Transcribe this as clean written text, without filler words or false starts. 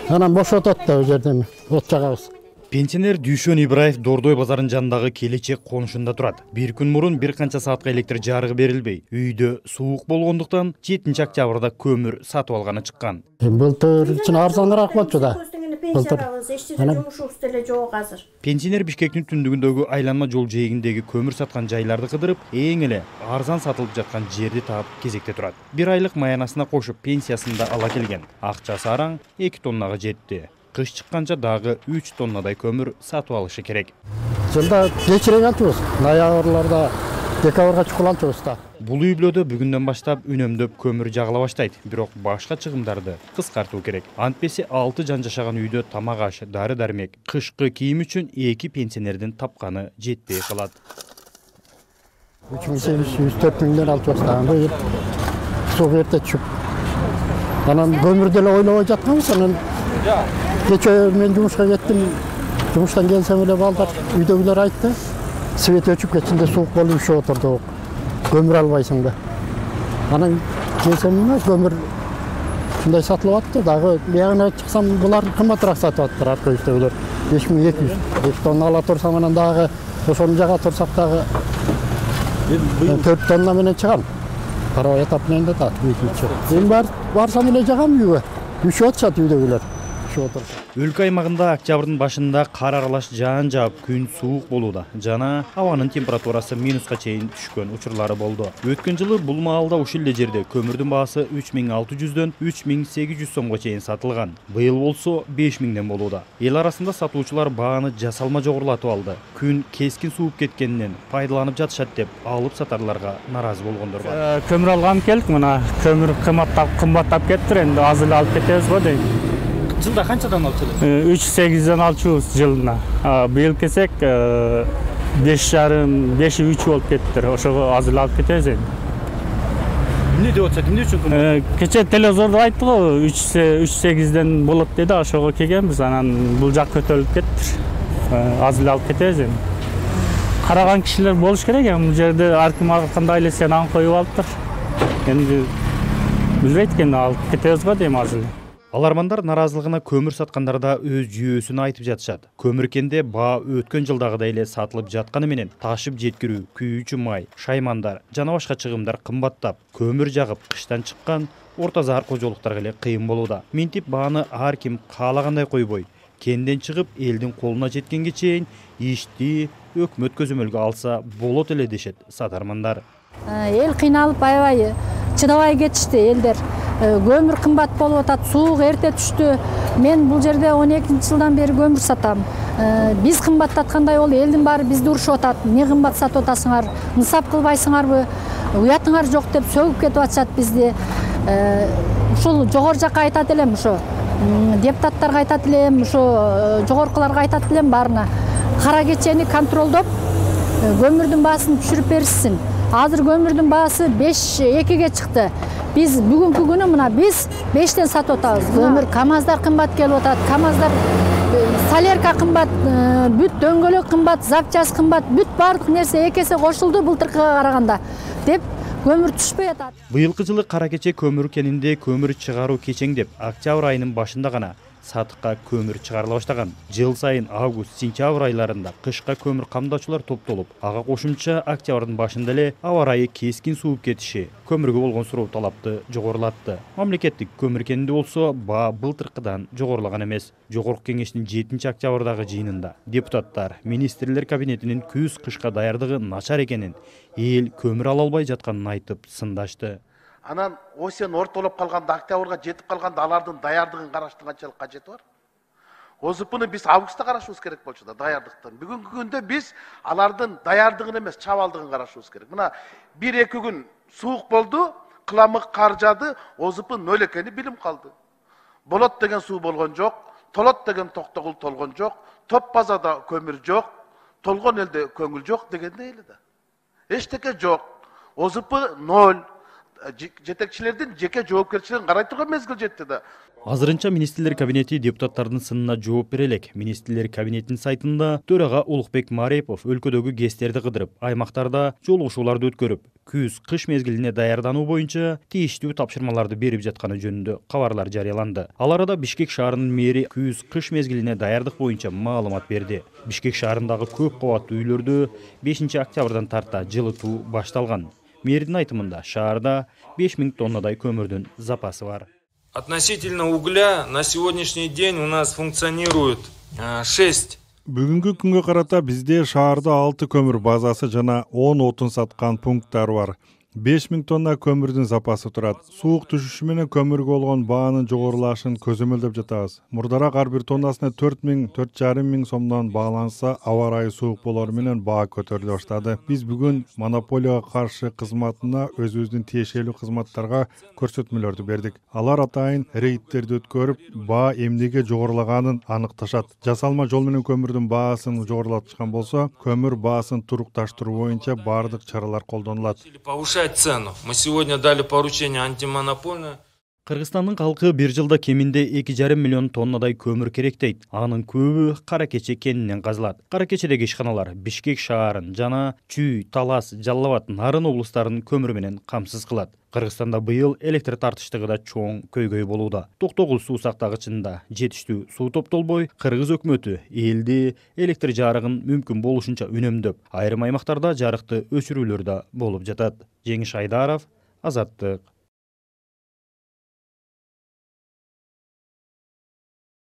Анан бошотот да жерден от жагабыз. Пенсионер Дүйшөн Ибраев Дордой базарынын жанындагы келечек конушунда турат. Бир күн мурун бир канча саатка электр жарыгы берилбей, үйдө суук болгондуктан 7 октябрда көмүр сатып алганы чыккан. Былтыр үчүн арзаныраак болчу да. Былтыр Пенсионер Бишкектин түндүгүндөгү айланма жол жээгиндеги көмүр саткан жайларды кыдырып, эң эле арзан сатылып жаткан жерди таап кезекте турат. Бир айлык маянасына кошуп пенсиясын да ала келген. Акчасы араң 2 тоннага жетти. Кыш чыкканча дагы 3 тоннадай көмүр сатып алышы керек. Жылда кечирээк алчубуз. Ноябрларда, декабрга чукул алчубуз да. Бул үй-бүлөдө бүгүндөн баштап үнөмдөп көмүр жагыла баштайт, бирок башка чыгымдарды кыскартуу керек. Антпесе 6 жан жашаган үйдө тамак аш, дары-дармек, кышкы кийим үчүн 2 пенсионердин тапканы жетпей калат. 3.800-4 миңден алчубуз да. Быйыл суу эрте түшүп. Анан көмүрдү эле ойлобой жатканбыз, анан кече мен жумушка кеттим. Жумуштан келсем эле балдар үйдөгүлөр айтты. Свет өчүп кетинде суук болуп ушуп отурду. Көмүр албайсың да. Анан келсем көмүр шундай сатылып атты. Дагы биягына чыксам булар кымбатыраак сатып аттыр арка үйдөгүлөр. 5200. 5 тонна ала турсам анан дагы ошону жага турсак дагы 4 тонна менен чыгам. Карабай атап менен да Эми барсам эле жагам үйгө. Ушуп атышат үйдөгүлөр. Өлкө аймагында октябрдын башында кар аралаш жаан жаап, күн суук болууда. Жана абанын температурасы минуска чейин түшкөн учурлары болду. Өткөн жылы бул маалда ушул эле жерде көмүрдүн баасы 3600дөн 3800 сомго чейин сатылган. Быйыл болсо 5000ден болууда. Эл арасында сатуучулар бааны жасалма жогорулатып алды. Күн кескин сууп кеткенинен пайдаланып жатышат деп алып сатарларга наразы болгондор бар. Көмүр алган келдик, мына көмүр кымбаттап кетти, энди аз эле алып кетебиз го дейм. Жылда канчадан алчылы? 3.800ден алчубуз жылына. Быйыл кесек 5,5-3 болуп кеттир. Ошого аз эле алып кетебиз энди. Эмне деп атышат? Эмне үчүн кымбат? Кече телевизордо айтты го 3.8ден болот деди, ошого келгенбиз. Анан бул жак көтөрүлүп кеттир. Аз эле алып кетебиз энди. Караган кишилер болуш керек, бул жерде ар ким кандай эле сенан коюп алыптыр. Энди билбейт экен, алып кетебиз го дейм аз эле. Алармандар наразылыгына көмүр саткандарда өз жүйөсүн айтып жатышат. Көмүркенде баа өткөн жылдагыдай эле сатылып жатканы менен ташып жеткирүү, күйүүчү май, шаймандар жана башка чыгымдар кымбаттап, көмүр жагып кыштан чыккан орто заар кожолуктарга эле кыйын болууда. Минтип бааны ар ким каалагандай койбой, кенден чыгып элдин колуна жеткенге чейин ишти өкмөт көзөмөлгө алса болот эле дешет сатармандар. Эл кыйналып аябай чыдабай кетишти элдер. Көмүр кымбат болуп атат, суук эрте түштү. Мен бул жерде 12-жылдан бери көмүр сатам. Биз кымбаттаткандай ол элдин баары бизди урушуп атат. Не кымбат сатып атасыңар? Нысап кылбайсыңарбы? Уятыңар жок деп сөгүп кетип атышат бизди. Ушул жогору жакка айтат элем, ошо депутаттарга айтат элем, ошо жогоркуларга айтат элем баарына. Кара кечени контролдоп, көмүрдүн баасын түшүрүп беришсин. Азыр көмүрдүн баасы 5-2ге чыкты. Biz бүгүнкү күнү мына биз 5тен сатып атабыз. Көмүр КамАЗдар кымбат келип атат. КамАЗдар солярка кымбат, бүт дөңгөлөк кымбат, запчас кымбат, бүт баардык нерсе 2 эсе кошулду былтыркыга караганда деп көмүр түшпөй атат. Быйылкы жылы кара кече көмүр кенинде көмүр чыгаруу кечеңдеп, октябрь айынын башында гана сатыкка көмүр чыгарыла баштаган. Жыл сайын август-сентябрь айларында кышка көмүр камдоочулар топтолуп, ага кошумча октябрдын башында эле аба ырайы кескин сууп кетиши көмүргө болгон суроо талапты жогорулатты. Мамлекеттик көмүр кенинде болсо баа былтыркыдан жогорулаган эмес. Жогорку кеңештин 7-октябрдагы жыйынында депутаттар министрлер кабинетинин күз-кышка даярдыгы начар экенин, эл көмүр ала албай жатканын айтып сындашты. Анан осен ортолоп калганда, октябрга жетип калганда алардын даярдыгын караштын канчалык кажети бар? Озупуну биз августта карашыбыз керек болчу да, даярдыктан. Бүгүнкү күндө биз алардын даярдыгын эмес, чабалдыгын карашыбыз керек. Мына 1-2 күн суук болду, кыламык кар жаады, озупун нөл экени билим калды. Болот деген суу болгон жок, толот деген токтогул толгон жок, топ базада көмүр жок, толгон элде көңүл жок дегендей эле да. Эчтеке жок. Озупу ноль. жетекчилердин жеке жоопкерчилигин карай турган мезгил жетти да. Азырынча министрлер кабинети депутаттардын сынына жооп бере элек. Министрлер кабинетинин сайтында төрага Улукбек Марепов өлкөдөгү ГЭСтерди кыдырып, аймактарда жолугушууларды өткөрүп, күз-кыш мезгилине даярдануу боюнча тийиштүү тапшырмаларды берип жатканы жөнүндө кабарлар жарыяланды. Ал арада Бишкек шаарынын мэри күз-кыш мезгилине даярдык боюнча маалымат берди. Бишкек шаарындагы көп кабаттуу үйлөрдө 5 октябрдан тарта жылытуу башталган. Мэрдин айтымында шаарда 5000 тоннадай көмүрдүн запасы бар. Относительно угля на сегодняшний день у нас функционирует 6. Бүгүнкү күнгө карата бизде шаарда 6 көмүр базасы жана 10 отун саткан пункттар бар. 5000 тонна көмүрдүн запасы турат. Суук түшүшү менен көмүргө болгон баанын жогорулашын көзөмөлдөп жатабыз. Мурдараак ар бир тоннасына 4.000–4.500 сомдон бааланса, аба ырайы суук болору менен баа көтөрүлө баштады. Биз бүгүн монополияга каршы кызматына өзүбүздүн тиешелүү кызматтарга көрсөтмөлөрдү бердик. Алар атайын рейдтерди өткөрүп, баа эмнеге жогорулаганын аныкташат. Жасалма жол менен көмүрдүн баасын жогорулатышкан болсо, көмүр баасын турукташтыруу боюнча баардык чаралар колдонулат. Цену. Мы сегодня дали поручение антимонопольное. Кыргызстандын калкы бир жылда кеминде 2,5 миллион тоннадай көмүр керек дейт. Анын көбү Кара Кече кенинен казылат. Кара Кечедеги ишканалар Бишкек шаарын жана Чүй, Талас, Жалал Абад, Нарын облустарын көмүр менен камсыз кылат. Кыргызстанда быйыл электр тартыштыгы да чоң көйгөй болууда. Токтогул суу сактагычында жетиштүү суу топтолбой, кыргыз өкмөтү элди электр жарыгын мүмкүн болушунча үнөмдөп, айрым аймактарда жарыкты өчүрүүлөр да болуп жатат. Жеңиш Айдаров, Азаттык.